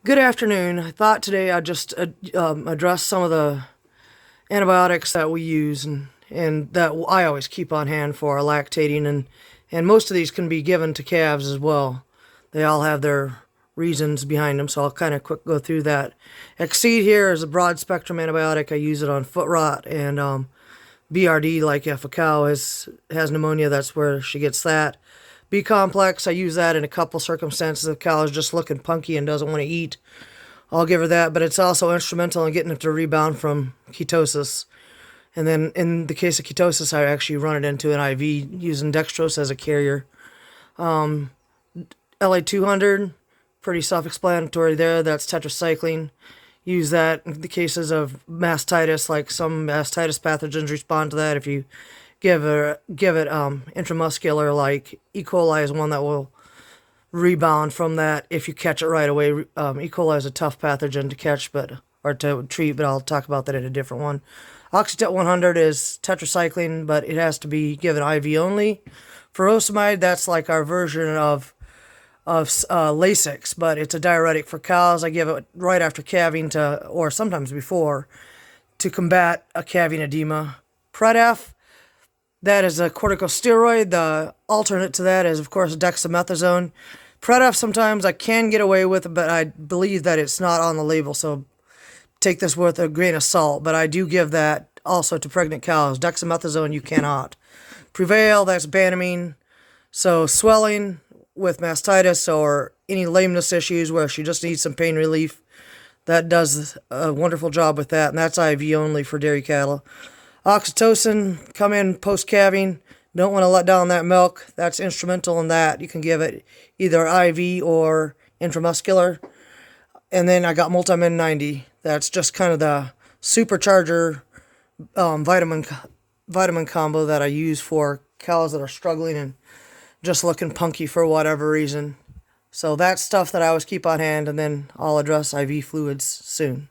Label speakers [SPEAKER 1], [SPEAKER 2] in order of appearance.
[SPEAKER 1] Good afternoon. I thought today I'd just address some of the antibiotics that we use and that I always keep on hand for lactating, and most of these can be given to calves as well. They all have their reasons behind them, so I'll kind of quick go through that. Exceed here is a broad spectrum antibiotic. I use it on foot rot and BRD, like if a cow has pneumonia, that's where she gets that. B complex, I use that in a couple circumstances. If a cow is just looking punky and doesn't want to eat, I'll give her that, but it's also instrumental in getting it to rebound from ketosis. And then in the case of ketosis, I actually run it into an IV using dextrose as a carrier. LA200, pretty self-explanatory there. That's tetracycline. Use that in the cases of mastitis, like some mastitis pathogens respond to that. If you give it intramuscular, like E. coli is one that will rebound from that if you catch it right away. E. coli is a tough pathogen to catch, or to treat, but I'll talk about that in a different one. Oxytet 100 is tetracycline, but it has to be given IV only. Furosemide, that's like our version of Lasix, but it's a diuretic for cows. I give it right after calving or sometimes before, to combat a calving edema. Predaf, that is a corticosteroid. The alternate to that is, of course, dexamethasone. Predaf sometimes I can get away with, but I believe that it's not on the label, so take this with a grain of salt. But I do give that also to pregnant cows. Dexamethasone you cannot. Prevail, that's Banamine. So swelling with mastitis or any lameness issues where she just needs some pain relief, that does a wonderful job with that, and that's IV only for dairy cattle. Oxytocin, come in post-calving, don't want to let down that milk. That's instrumental in that. You can give it either IV or intramuscular. And then I got Multimin 90. That's just kind of the supercharger vitamin combo that I use for cows that are struggling and just looking punky for whatever reason. So that's stuff that I always keep on hand, and then I'll address IV fluids soon.